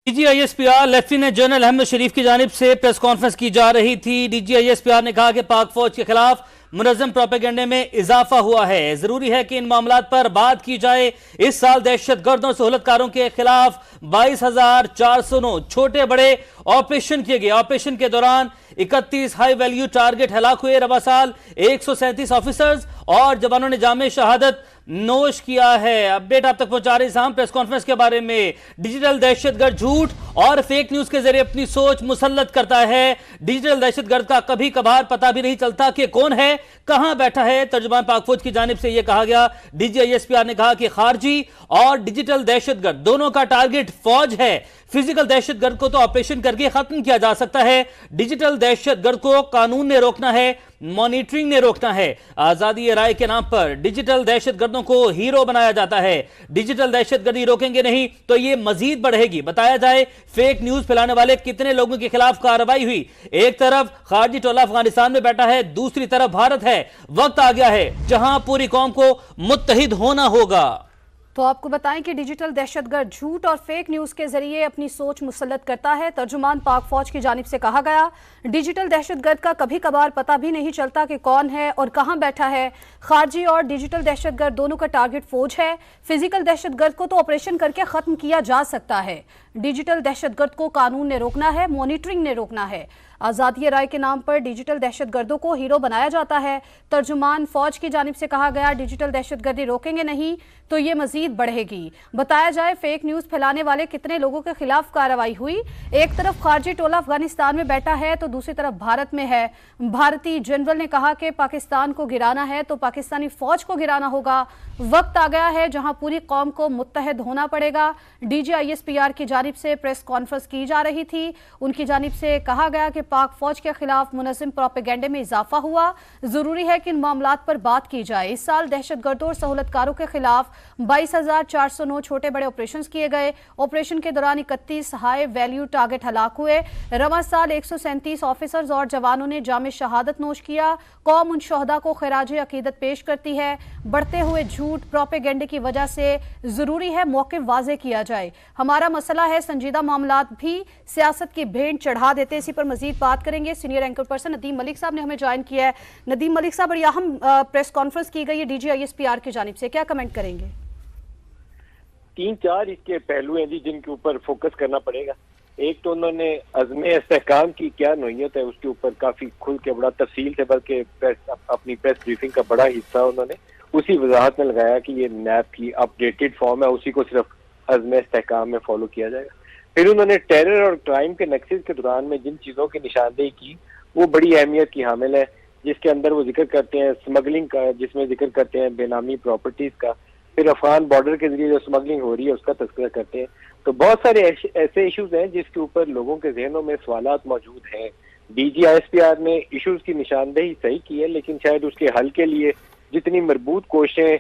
DGISPR lieutenant general Ahmad شریف کی جانب سے پریس کانفرنس کی جا رہی تھی۔ DGISPR نے کہا کہ پاک فوج کے خلاف منظم پروپیگنڈے میں اضافہ ہوا ہے، ضروری ہے کہ ان معاملات پر بات کی جائے۔ اس سال دہشت گردوں سہولت کاروں کے خلاف 22,409 چھوٹے بڑے آپریشن کیے گئے۔ آپریشن کے دوران 31 ہائی ویلیو ٹارگٹ ہلاک ہوئے۔ رواں سال 137 آفیسرز اور جوانوں نے جامع شہادت نوش کیا ہے۔ اپڈیٹ آپ تک پہنچا رہے ہیں پریس کانفرنس کے بارے میں۔ ڈیجیٹل دہشت گرد جھوٹ اور فیک نیوز کے ذریعے اپنی سوچ مسلط کرتا ہے۔ ڈیجیٹل دہشت گرد کا کبھی کبھار پتہ بھی نہیں چلتا کہ کون ہے، کہاں بیٹھا ہے۔ ترجمان پاک فوج کی جانب سے یہ کہا گیا۔ DGISPR نے کہا کہ خارجی اور ڈیجیٹل دہشت گرد دونوں کا ٹارگٹ فوج ہے۔ فزیکل دہشت گرد کو تو آپریشن کر کے ختم کیا جا سکتا ہے، ڈیجیٹل دہشت گرد کو قانون نے روکنا ہے، مانیٹرنگ نے روکنا ہے۔ آزادی رائے کے نام پر ڈیجیٹل دہشت گردوں کو ہیرو بنایا جاتا ہے۔ ڈیجیٹل دہشت گردی روکیں گے نہیں تو یہ مزید بڑھے گی۔ بتایا جائے فیک نیوز پھیلانے والے کتنے لوگوں کے خلاف کارروائی ہوئی۔ ایک طرف خارجی ٹولہ افغانستان میں بیٹھا ہے، دوسری طرف بھارت ہے۔ وقت آ گیا ہے جہاں پوری قوم کو متحد ہونا ہوگا۔ تو آپ کو بتائیں کہ ڈیجیٹل دہشت گرد جھوٹ اور فیک نیوز کے ذریعے اپنی سوچ مسلط کرتا ہے۔ ترجمان پاک فوج کی جانب سے کہا گیا، ڈیجیٹل دہشت گرد کا کبھی کبھار پتہ بھی نہیں چلتا کہ کون ہے اور کہاں بیٹھا ہے۔ خارجی اور ڈیجیٹل دہشت گرد دونوں کا ٹارگٹ فوج ہے۔ فزیکل دہشت گرد کو تو آپریشن کر کے ختم کیا جا سکتا ہے، ڈیجیٹل دہشت گرد کو قانون نے روکنا ہے، مانیٹرنگ نے روکنا ہے۔ آزادی رائے کے نام پر ڈیجیٹل دہشت گردوں کو ہیرو بنایا جاتا ہے۔ ترجمان فوج کی جانب سے کہا گیا، ڈیجیٹل دہشت گردی روکیں گے نہیں تو یہ مزید بڑھے گی۔ بتایا جائے فیک نیوز پھیلانے والے کتنے لوگوں کے خلاف کارروائی ہوئی۔ ایک طرف خارجی ٹولہ افغانستان میں بیٹھا ہے تو دوسری طرف بھارت میں ہے۔ بھارتی جنرل نے کہا کہ پاکستان کو گرانا ہے تو پاکستانی فوج کو گرانا ہوگا۔ وقت آ گیا ہے جہاں پوری قوم کو متحد ہونا پڑے گا۔ DGISPR کی جانب سے پریس کانفرنس کی جا رہی تھی۔ ان کی جانب سے کہا گیا کہ پاک فوج کے خلاف منظم پروپیگنڈے میں اضافہ ہوا، ضروری ہے کہ ان معاملات پر بات کی جائے۔ اس سال دہشت گردوں اور سہولت کاروں کے خلاف 22,409 چھوٹے بڑے آپریشنز کیے گئے۔ آپریشن کے دوران 31 ہائی ویلیو ٹارگٹ ہلاک ہوئے۔ رواں سال 137 آفیسرز اور جوانوں نے جامع شہادت نوش کیا۔ قوم ان شہداء کو خراج عقیدت پیش کرتی ہے۔ بڑھتے ہوئے جھوٹ پروپیگنڈے کی وجہ سے ضروری ہے موقف واضح کیا جائے۔ ہمارا مسئلہ ہے سنجیدہ معاملات بھی سیاست کی بھینٹ چڑھا دیتے۔ اسی پر مزید بات کریں گے۔ سینئر اینکر پرسن ندیم ملک صاحب نے ہمیں جوائن کیا ہے۔ ندیم ملک صاحب، بڑی اہم پریس کانفرنس کی گئی ہے DGISPR کی جانب سے، کیا کمنٹ کریں گے؟ 3-4 اس کے پہلو ہیں جن کے اوپر فوکس کرنا پڑے گا۔ ایک تو انہوں نے عزم استحکام کی کیا نوعیت ہے اس کے اوپر کافی کھل کے بڑا تفصیل سے، بلکہ اپنی پریس بریفنگ کا بڑا حصہ انہوں نے اسی وضاحت میں لگایا کہ یہ نیب کی اپڈیٹڈ فارم ہے، اسی کو صرف عزم استحکام میں فالو کیا جائے گا۔ پھر انہوں نے ٹیرر اور کرائم کے نیکسس کے دوران میں جن چیزوں کی نشاندہی کی وہ بڑی اہمیت کی حامل ہے، جس کے اندر وہ ذکر کرتے ہیں سمگلنگ کا، جس میں ذکر کرتے ہیں بے نامی پراپرٹیز کا، پھر افغان بارڈر کے ذریعے جو سمگلنگ ہو رہی ہے اس کا تذکرہ کرتے ہیں۔ تو بہت سارے ایسے ایشوز ہیں جس کے اوپر لوگوں کے ذہنوں میں سوالات موجود ہیں۔ DGISPR نے ایشوز کی نشاندہی صحیح کی ہے، لیکن شاید اس کے حل کے لیے جتنی مربوط کوششیں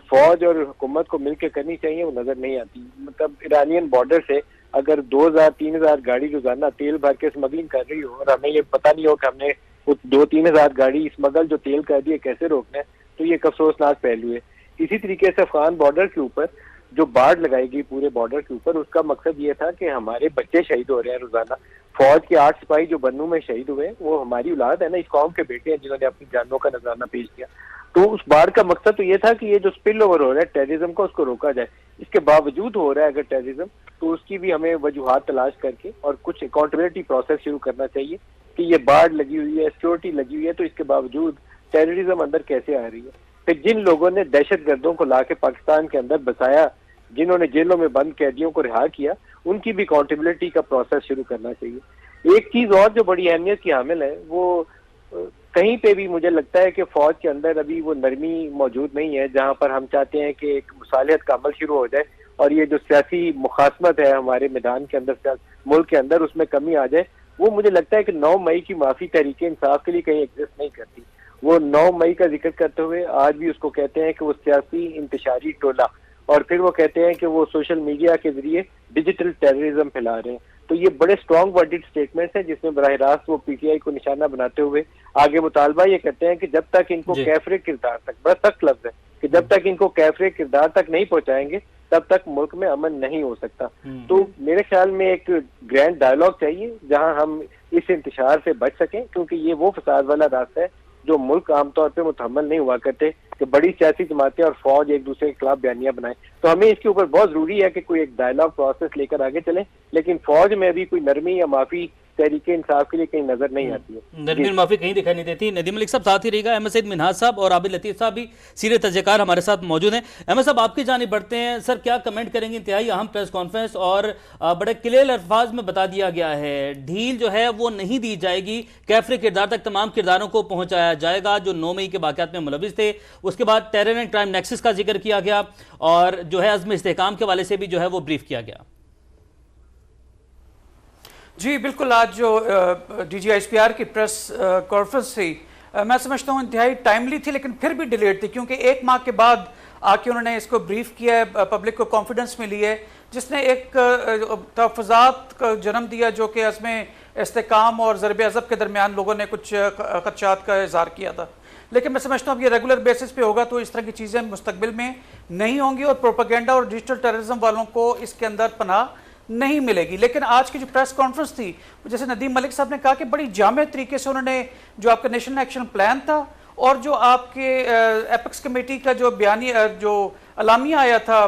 فوج اور حکومت کو مل کے کرنی چاہیے وہ نظر نہیں آتی۔ مطلب ایرانین بارڈر سے اگر 2,000-3,000 گاڑی روزانہ تیل بھر کے اسمگلنگ کر رہی ہو اور ہمیں یہ پتہ نہیں ہو کہ ہم نے 2,000-3,000 گاڑی اسمگل جو تیل کر دی ہے کیسے روکنا ہے، تو یہ ایک افسوسناک پہلو ہے۔ اسی طریقے سے افغان بارڈر کے اوپر جو باڑ لگائی گئی پورے بارڈر کے اوپر، اس کا مقصد یہ تھا کہ ہمارے بچے شہید ہو رہے ہیں روزانہ۔ فوج کے 8 سپاہی جو بنوں میں شہید ہوئے وہ ہماری اولاد ہے نا، اس قوم کے بیٹے ہیں جنہوں نے اپنی جانوں کا نذرانہ پیش کیا۔ تو اس باڑ کا مقصد تو یہ تھا کہ یہ جو سپل اوور ہو رہا ہے ٹیررزم کا، اس کو روکا جائے۔ اس کے باوجود ہو رہا ہے اگر ٹیررزم، تو اس کی بھی ہمیں وجوہات تلاش کر کے اور کچھ اکاؤنٹیبلٹی پروسیس شروع کرنا چاہیے کہ یہ باڑ لگی ہوئی ہے، سیکورٹی لگی ہوئی ہے، تو اس کے باوجود ٹیررزم اندر کیسے آ رہی ہے۔ پھر جن لوگوں نے دہشت گردوں کو لا کے پاکستان کے اندر بسایا، جنہوں نے جیلوں میں بند قیدیوں کو رہا کیا، ان کی بھی اکاؤنٹیبلٹی کا پروسیس شروع کرنا چاہیے۔ ایک چیز اور جو بڑی اہمیت کی حامل ہے، وہ کہیں پہ بھی مجھے لگتا ہے کہ فوج کے اندر ابھی وہ نرمی موجود نہیں ہے جہاں پر ہم چاہتے ہیں کہ ایک مصالحت کا عمل شروع ہو جائے اور یہ جو سیاسی مخاصمت ہے ہمارے میدان کے اندر، ملک کے اندر، اس میں کمی آ جائے۔ وہ مجھے لگتا ہے کہ 9 مئی کی معافی تحریک انصاف کے لیے کہیں ایگزسٹ نہیں کرتی۔ وہ 9 مئی کا ذکر کرتے ہوئے آج بھی اس کو کہتے ہیں کہ وہ سیاسی انتشاری ٹولہ، اور پھر وہ کہتے ہیں کہ وہ سوشل میڈیا کے ذریعے ڈیجیٹل ٹیررزم پھیلا رہے ہیں۔ تو یہ بڑے اسٹرانگ ورڈڈ اسٹیٹمنٹس ہیں جس میں براہ راست وہ پی ٹی آئی کو نشانہ بناتے ہوئے آگے مطالبہ یہ کرتے ہیں کہ جب تک ان کو کیفر کردار تک، بڑا سخت لفظ ہے کہ جب تک ان کو کیفر کردار تک نہیں پہنچائیں گے تب تک ملک میں امن نہیں ہو سکتا. تو میرے خیال میں ایک گرینڈ ڈائلاگ چاہیے جہاں ہم اس انتشار سے بچ سکیں، کیونکہ یہ وہ فساد والا راستہ ہے جو ملک عام طور پہ متحمل نہیں ہوا کرتے کہ بڑی سیاسی جماعتیں اور فوج ایک دوسرے کے خلاف بیانیاں بنائیں. تو ہمیں اس کے اوپر بہت ضروری ہے کہ کوئی ایک ڈائلاگ پروسیس لے کر آگے چلیں، لیکن فوج میں ابھی کوئی نرمی یا معافی تحریک انصاف کے لیے کہیں نظر نہیں آتی ہے. نرمی معافی کہیں دکھائی نہیں دیتی. ندیم ملک صاحب ساتھ ہی رہے گا. احمد سعید منہاج صاحب اور عابد لطیف صاحب بھی سینئر تجزیہ کار ہمارے ساتھ موجود ہیں. احمد صاحب آپ کی جانب بڑھتے ہیں. سر کیا کمنٹ کریں گے؟ انتہائی اہم پریس کانفرنس اور بڑے کلیئر الفاظ میں بتا دیا گیا ہے ڈھیل جو ہے وہ نہیں دی جائے گی، کیفر کردار تک تمام کرداروں کو پہنچایا جائے گا جو 9 مئی کے واقعات میں ملوث تھے. اس کے بعد ٹیرر اینڈ کرائم نیکسس کا ذکر کیا گیا اور جو ہے عزم استحکام کے حوالے سے بھی جو ہے وہ بریف کیا گیا. جی بالکل، آج جو D G S P R کی پریس کانفرنس تھی میں سمجھتا ہوں انتہائی ٹائملی تھی، لیکن پھر بھی ڈیلیٹ تھی کیونکہ 1 ماہ کے بعد آ کے انہوں نے اس کو بریف کیا ہے، پبلک کو کانفیڈنس ملی ہے، جس نے ایک تحفظات کا جنم دیا جو کہ عزم استحکام اور ضرب عضب کے درمیان لوگوں نے کچھ خدشات کا اظہار کیا تھا. لیکن میں سمجھتا ہوں اب یہ ریگولر بیسس پہ ہوگا تو اس طرح کی چیزیں مستقبل میں نہیں ہوں گی اور پروپیگنڈا اور ڈیجیٹل ٹیررزم والوں کو اس کے اندر پناہ نہیں ملے گی. لیکن آج کی جو پریس کانفرنس تھی جیسے ندیم ملک صاحب نے کہا کہ بڑی جامع طریقے سے انہوں نے جو آپ کا نیشنل ایکشن پلان تھا اور جو آپ کے ایپکس کمیٹی کا جو بیانی جو اعلامیہ آیا تھا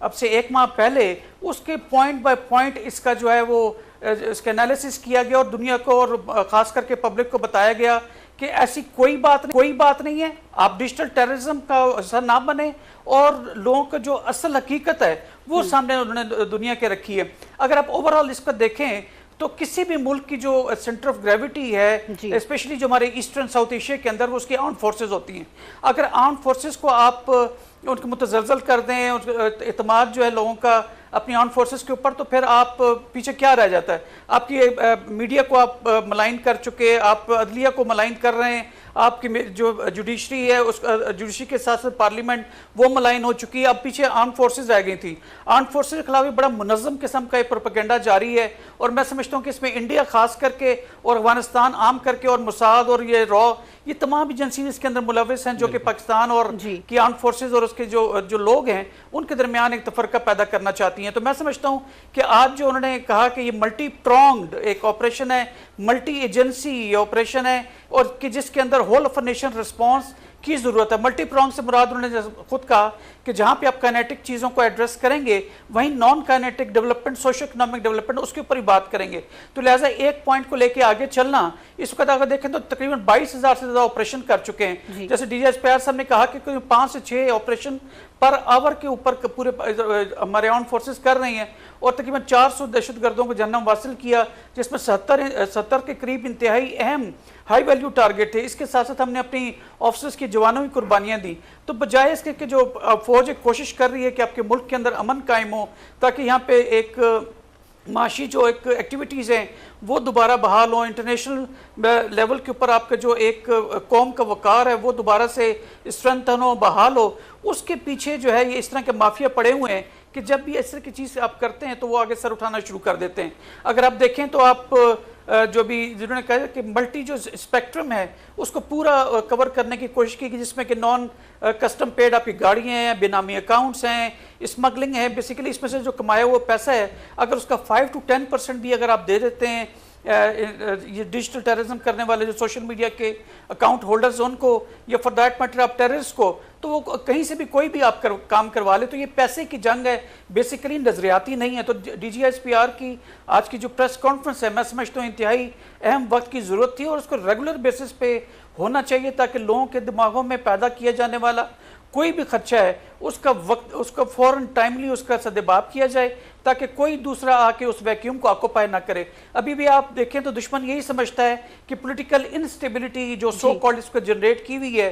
اب سے 1 ماہ پہلے، اس کے پوائنٹ بائی پوائنٹ اس کا جو ہے وہ اس کا انالیسس کیا گیا اور دنیا کو اور خاص کر کے پبلک کو بتایا گیا کہ ایسی کوئی بات نہیں ہے. آپ ڈیجیٹل ٹیررزم کا حصہ نہ بنے اور لوگوں کا جو اصل حقیقت ہے وہ سامنے انہوں نے دنیا کے رکھی ہے. اگر آپ اوورآل اس کو دیکھیں تو کسی بھی ملک کی جو سینٹر آف گریوٹی ہے اسپیشلی جو ہمارے ایسٹرن ساؤتھ ایشیا کے اندر وہ اس کی آرمڈ فورسز ہوتی ہیں. اگر آرمڈ فورسز کو آپ ان کو متزلزل کر دیں، اعتماد جو ہے لوگوں کا اپنی آرمڈ فورسز کے اوپر، تو پھر آپ پیچھے کیا رہ جاتا ہے؟ آپ کی میڈیا کو آپ ملائن کر چکے، آپ عدلیہ کو ملائن کر رہے ہیں، آپ کی جو جوڈیشری ہے اس جوڈیشری کے ساتھ ساتھ پارلیمنٹ وہ ملائن ہو چکی ہے. اب پیچھے آرمڈ فورسز رہ گئی تھی. آرمڈ فورسز کے خلاف بھی بڑا منظم قسم کا یہ پروپیگنڈا جاری ہے اور میں سمجھتا ہوں کہ اس میں انڈیا خاص کر کے اور افغانستان عام کر کے اور موساد اور یہ را، یہ تمام ایجنسیز اس کے اندر ملوث ہیں جو کہ پاکستان اور کی آرمڈ فورسز اور اس کے جو لوگ ہیں ان کے درمیان ایک تفرقہ پیدا کرنا چاہتی ہیں. تو میں سمجھتا ہوں کہ آج جو انہوں نے کہا کہ یہ ملٹی پرونگڈ ایک آپریشن ہے، ملٹی ایجنسی یہ آپریشن ہے اور کہ جس کے اندر whole of a nation response کی ضرورت ہے. ملٹی پرونگ سے مراد انہوں نے خود کہا کہ جہاں پہ آپ کائنیٹک چیزوں کو ایڈریس کریں گے وہیں non kinetic development, socio economic development اس کے اوپر ہی بات کریں گے. تو لہٰذا ایک پوائنٹ کو لے کے آگے چلنا، اس وقت اگر دیکھیں تو تقریباً 22,000 سے زیادہ آپریشن کر چکے ہیں. جیسے D G S P R صاحب نے کہا کہ 5 سے 6 آپریشن پر آور کے اوپر پورے ہمارے آرمڈ فورسز کر رہی ہیں اور تقریباً 400 دہشت گردوں کو جہنم واصل کیا، جس میں 70 کے قریب انتہائی اہم ہائی ویلیو ٹارگٹ تھے. اس کے ساتھ ساتھ ہم نے اپنی آفیسرز کی جوانوں کی قربانیاں دی. تو بجائے اس کے جو فوج ایک کوشش کر رہی ہے کہ آپ کے ملک کے اندر امن قائم ہو تاکہ یہاں پہ ایک معاشی جو ایک ایکٹیویٹیز ہیں وہ دوبارہ بحال ہوں، انٹرنیشنل لیول کے اوپر آپ کا جو ایک قوم کا وقار ہے وہ دوبارہ سے اسٹرینتھن ہو، بحال ہو، اس کے پیچھے جو ہے یہ اس طرح کے مافیا پڑے ہوئے ہیں کہ جب بھی اس طرح کی چیز آپ کرتے ہیں تو وہ آگے سر اٹھانا شروع کر دیتے ہیں. اگر آپ دیکھیں تو آپ جو بھی جنہوں نے کہا کہ ملٹی جو اسپیکٹرم ہے اس کو پورا کور کرنے کی کوشش کی جس میں کہ نان کسٹم پیڈ آپ کی گاڑیاں ہیں، بے نامی اکاؤنٹس ہیں، اسمگلنگ ہے. بیسیکلی اس میں سے جو کمایا ہوا پیسہ ہے اگر اس کا 5 to 10% بھی اگر آپ دے دیتے ہیں یہ ڈیجیٹل ٹیررزم کرنے والے جو سوشل میڈیا کے اکاؤنٹ ہولڈرز ان کو یا فار دیٹ میٹر آپ ٹیررسٹ کو، تو وہ کہیں سے بھی کوئی بھی آپ کام کروا لے. تو یہ پیسے کی جنگ ہے، بیسیکلی نظریاتی نہیں ہے. تو D G S P R کی آج کی جو پریس کانفرنس ہے میں سمجھتا ہوں انتہائی اہم وقت کی ضرورت تھی اور اس کو ریگولر بیسس پہ ہونا چاہیے تاکہ لوگوں کے دماغوں میں پیدا کیا جانے والا کوئی بھی خدشہ ہے اس کا فوراً ٹائملی اس کا سدباب کیا جائے تاکہ کوئی دوسرا آ کے اس ویکیوم کو آکوپائی نہ کرے. ابھی بھی آپ دیکھیں تو دشمن یہی سمجھتا ہے کہ پولیٹیکل انسٹیبلٹی جو سو کالڈ اس کو جنریٹ کی ہوئی ہے